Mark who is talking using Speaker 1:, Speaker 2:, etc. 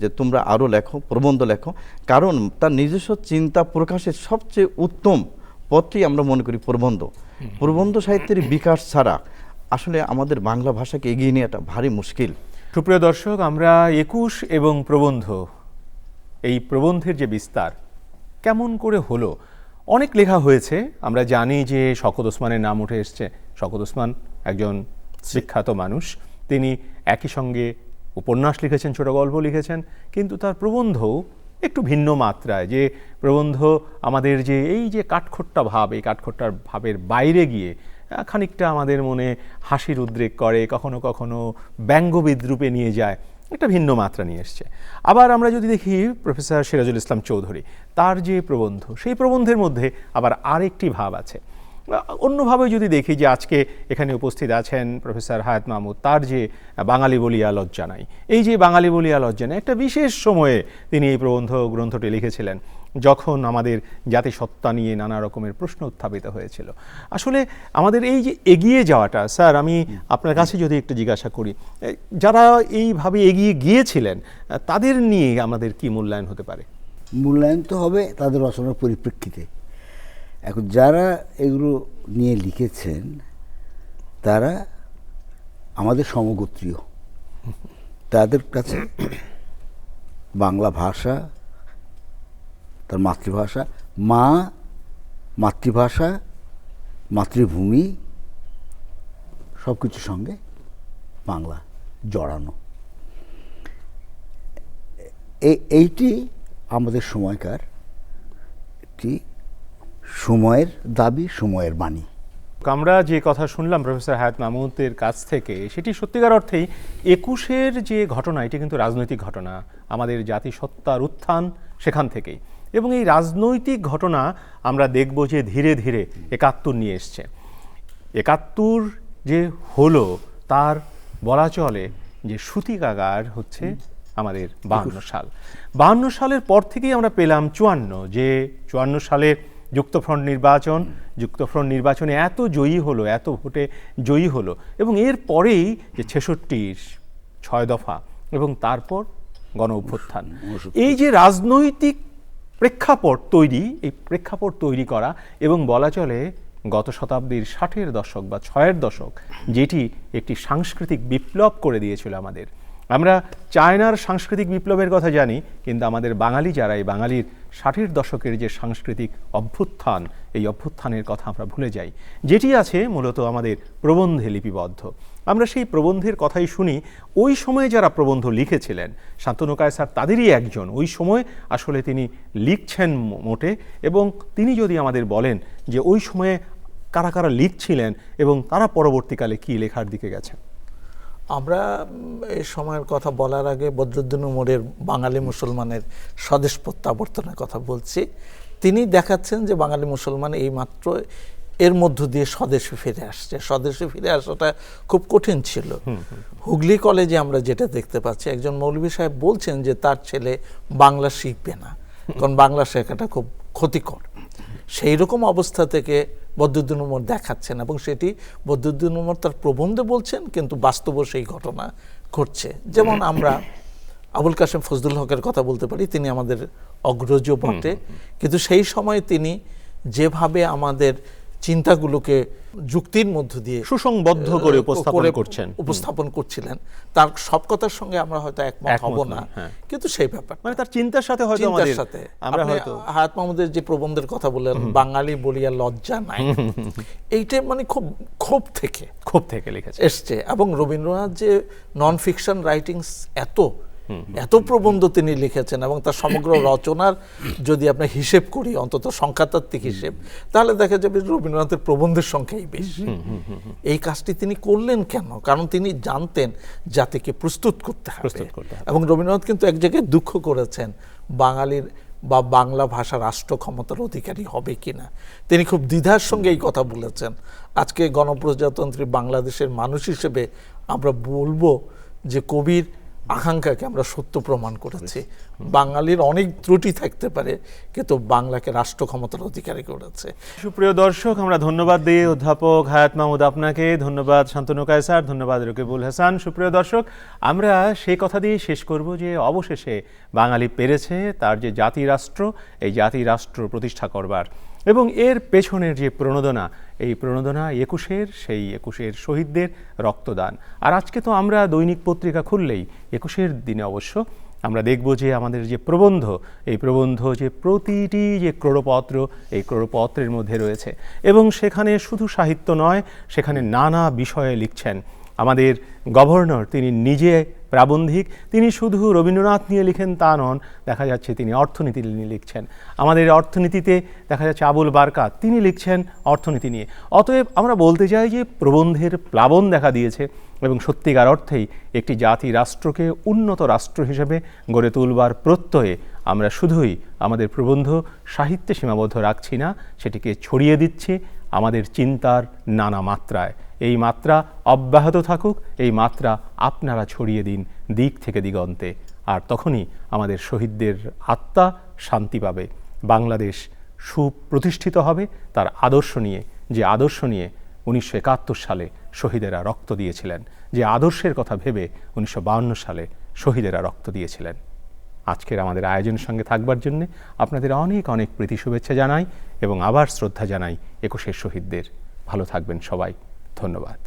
Speaker 1: যে তোমরা আরও লেখো, প্রবন্ধ লেখো, কারণ তার নিজস্ব চিন্তা প্রকাশের সবচেয়ে উত্তম পথটি আমরা মনে করি প্রবন্ধ। প্রবন্ধ সাহিত্যের বিকাশ ছাড়া আসলে আমাদের বাংলা ভাষাকে এগিয়ে নেওয়াটা ভারী মুশকিল।
Speaker 2: সুপ্রিয় দর্শক, আমরা ২১ এবং প্রবন্ধ, এই প্রবন্ধের যে বিস্তার কেমন করে হলো, অনেক লেখা হয়েছে। আমরা জানি যে শওকত ওসমানের নাম উঠে এসছে। শওকত ওসমান একজন বিখ্যাত মানুষ, তিনি একই সঙ্গে উপন্যাস লিখেছেন, ছোট গল্প লিখেছেন, কিন্তু তার প্রবন্ধও একটু ভিন্ন মাত্রায়। যে প্রবন্ধ আমাদের যে এই যে কাঠখোট্টা ভাব, এই কাঠখোট্টা ভাবের বাইরে গিয়ে খানিকটা আমাদের মনে হাসির উদ্রেক করে, কখনো কখনো ব্যঙ্গ বিদ্রূপে নিয়ে যায়, একটা ভিন্ন মাত্রা নিয়ে এসছে। আবার আমরা যদি দেখি প্রফেসর সিরাজুল ইসলাম চৌধুরী, তার যে প্রবন্ধ, সেই প্রবন্ধের মধ্যে আবার আরেকটি ভাব আছে। অন্যভাবে যদি দেখি যে আজকে এখানে উপস্থিত আছেন প্রফেসর হায়াত মাহমুদ, তার যে বাঙালি বলিয়া লজ্জা নাই, এই যে বাঙালি বলিয়া লজ্জা নাই, একটা বিশেষ সময়ে তিনি এই প্রবন্ধ গ্রন্থটি লিখেছিলেন, যখন আমাদের জাতিসত্তা নিয়ে নানা রকমের প্রশ্ন উত্থাপিত হয়েছিল। আসলে আমাদের এই যে এগিয়ে যাওয়াটা, স্যার আমি আপনার কাছে যদি একটু জিজ্ঞাসা করি, যারা এইভাবে এগিয়ে গিয়েছিলেন তাদের নিয়ে আমাদের কি মূল্যায়ন হতে পারে?
Speaker 3: মূল্যায়ন তো হবে তাদের রচনার পরিপ্রেক্ষিতে। এখন যারা এগুলো নিয়ে লিখেছেন তারা আমাদের সমগোত্রীয়, তাদের কাছে বাংলা ভাষা, তার মাতৃভাষা, মাতৃভাষা, মাতৃভূমি সব কিছুর সঙ্গে বাংলা জড়ানো। এইটি আমাদের সময়কার একটি সময়ের দাবি, সময়ের বাণী।
Speaker 2: আমরা যে কথা শুনলাম প্রফেসর হায়াত মাহমুদের কাছ থেকে, সেটি সত্যিকার অর্থেই ২১-এর যে ঘটনা, এটি কিন্তু রাজনৈতিক ঘটনা, আমাদের জাতিসত্তার উত্থান সেখান থেকেই। এবং এই রাজনৈতিক ঘটনা আমরা দেখব যে ধীরে ধীরে ৭১ নিয়ে এসছে। ৭১ যে হলো, তার বলা চলে যে সূতিকাগার হচ্ছে আমাদের ৫২ সাল। ৫২ সালের পর থেকেই আমরা পেলাম ৫৪, যে ৫৪ সালে যুক্তফ্রন্ট নির্বাচনে এত জয়ী হলো, এত ভোটে জয়ী হলো, এবং এর পরেই যে ৬৬, ৬ দফা, এবং তারপর গণ অভ্যুত্থান। এই যে রাজনৈতিক প্রেক্ষাপট তৈরি, এই প্রেক্ষাপট তৈরি করা, এবং বলা চলে গত শতাব্দীর ৬০-এর দশক বা ৬-এর দশক, যেটি একটি সাংস্কৃতিক বিপ্লব করে দিয়েছিল আমাদের। আমরা চায়নার সাংস্কৃতিক বিপ্লবের কথা জানি, কিন্তু আমাদের বাঙালি যারা, এই বাঙালির ৬০-এর দশকের যে সাংস্কৃতিক অভ্যুত্থান, এই অভ্যুত্থানের কথা আমরা ভুলে যাই, যেটি আছে মূলত আমাদের প্রবন্ধে লিপিবদ্ধ। আমরা সেই প্রবন্ধের কথাই শুনি। ওই সময়ে যারা প্রবন্ধ লিখেছিলেন, শান্তনু কায়সার তাদেরই একজন। ওই সময় আসলে তিনি লিখছেন মোটে, এবং তিনি যদি আমাদের বলেন যে ওই সময়ে কারা কারা লিখছিলেন এবং তারা পরবর্তীকালে কি লেখার দিকে গেছেন।
Speaker 4: আমরা এই সময়ের কথা বলার আগে বদরুদ্দীন উমরের বাঙালি মুসলমানের স্বদেশ প্রত্যাবর্তনের কথা বলছি। তিনি দেখাচ্ছেন যে বাঙালি মুসলমান এইমাত্র এর মধ্য দিয়ে স্বদেশে ফিরে আসছে। স্বদেশে ফিরে আসাটা খুব কঠিন ছিল। হুগলি কলেজে আমরা যেটা দেখতে পাচ্ছি, একজন মৌলভী সাহেব বলছেন যে তার ছেলে বাংলা শিখবে না, কারণ বাংলা শেখাটা খুব ক্ষতিকর। সেই রকম অবস্থা থেকে বদরুদ্দীন উমর দেখাচ্ছেন, এবং সেটি বদরুদ্দীন উমর তার প্রবন্ধে বলছেন, কিন্তু বাস্তবে সেই ঘটনা ঘটছে। যেমন আমরা আবুল কাসেম ফজলুল হকের কথা বলতে পারি, তিনি আমাদের অগ্রজ বটে, কিন্তু সেই সময় তিনি যেভাবে আমাদের চিন্তাগুলোকে যুক্তির মধ্য দিয়ে
Speaker 2: সুসংবদ্ধ করে
Speaker 4: উপস্থাপন করছিলেন, তার সব কথার সঙ্গে আমরা হয়তো একমত হব না, কিন্তু সেই ব্যাপার
Speaker 2: মানে তার চিন্তার সাথে হয়তো
Speaker 4: আমরা হয়তো হায়াত মাহমুদের যে প্রবন্ধের কথা বললেন, বাঙালি বলিয়া লজ্জা নাই, এইটা মানে খুব ক্ষোভ থেকে
Speaker 2: লিখেছে
Speaker 4: এসছে। এবং রবীন্দ্রনাথ যে নন ফিকশন রাইটিংস এত প্রবন্ধ তিনি লিখেছেন, এবং তার সমগ্র রচনার যদি আমরা হিসেব করি, অন্তত সংখ্যাতাত্ত্বিক হিসেব, তাহলে দেখা যাবে রবীন্দ্রনাথের প্রবন্ধের সংখ্যাই বেশি। এই কাজটি তিনি করলেন কেন? কারণ তিনি জানতেন জাতিকে প্রস্তুত করতে হবে। এবং রবীন্দ্রনাথ কিন্তু এক জায়গায় দুঃখ করেছেন, বাঙালির বা বাংলা ভাষা রাষ্ট্র ক্ষমতার অধিকারী হবে কিনা। তিনি খুব দ্বিধার সঙ্গে এই কথা বলেছেন। আজকে গণপ্রজাতন্ত্রী বাংলাদেশের মানুষ হিসেবে আমরা বলবো যে কবির আকাঙ্ক্ষাকে আমরা সত্য প্রমাণ করেছি। বাঙালির অনেক ত্রুটি থাকতে পারে, কিন্তু বাংলাকে রাষ্ট্র ক্ষমতার অধিকারী করেছে।
Speaker 2: সুপ্রিয় দর্শক, আমরা ধন্যবাদ দিই অধ্যাপক হায়াত মাহমুদ আপনাকে, ধন্যবাদ শান্তনু কায়সার, ধন্যবাদ রকিবুল হাসান। সুপ্রিয় দর্শক, আমরা সেই কথা দিয়ে শেষ করব যে অবশেষে বাঙালি পেরেছে তার যে জাতি রাষ্ট্র, এই জাতি রাষ্ট্র প্রতিষ্ঠা করবার, এবং এর পেছনের যে প্রণোদনা, এই প্রণোদনা সেই একুশের শহীদদের রক্তদান। আর আজকে তো আমরা দৈনিক পত্রিকা খুললেই 21-এর দিনে অবশ্য আমরা দেখব যে আমাদের যে প্রবন্ধ, এই প্রবন্ধ যে প্রতিটি যে ক্রোড়পত্র, এই ক্রোড়পত্রের মধ্যে রয়েছে, এবং সেখানে শুধু সাহিত্য নয়, সেখানে নানা বিষয়ে লিখছেন। আমাদের গভর্নর তিনি নিজে প্রাবন্ধিক, তিনি শুধু রবীন্দ্রনাথ নিয়ে লিখেন তা নন, দেখা যাচ্ছে তিনি অর্থনীতি নিয়ে লিখছেন। আমাদের অর্থনীতিতে দেখা যাচ্ছে আবুল বারকাত, তিনি লিখছেন অর্থনীতি নিয়ে। অতএব আমরা বলতে চাই যে প্রবন্ধের প্লাবন দেখা দিয়েছে, এবং সত্যিকার অর্থেই একটি জাতি রাষ্ট্রকে উন্নত রাষ্ট্র হিসেবে গড়ে তুলবার প্রত্যয়ে আমরা শুধুই আমাদের প্রবন্ধ সাহিত্যে সীমাবদ্ধ রাখছি না, সেটিকে ছড়িয়ে দিচ্ছি আমাদের চিন্তার নানা মাত্রায়। এই মাত্রা অব্যাহত থাকুক, এই মাত্রা আপনারা ছড়িয়ে দিন দিক থেকে দিগন্তে, আর তখনই আমাদের শহীদদের আত্মা শান্তি পাবে, বাংলাদেশ সুপ্রতিষ্ঠিত হবে তার আদর্শ নিয়ে, যে আদর্শ নিয়ে 1971 সালে শহীদেরা রক্ত দিয়েছিলেন, যে আদর্শের কথা ভেবে 1952 সালে শহীদেরা রক্ত দিয়েছিলেন। আজকের আমাদের আয়োজনের সঙ্গে থাকবার জন্য আপনাদের অনেক অনেক প্রীতি শুভেচ্ছা জানাই, এবং আবার শ্রদ্ধা জানাই 21-এর শহীদদের। ভালো থাকবেন সবাই, ধন্যবাদ।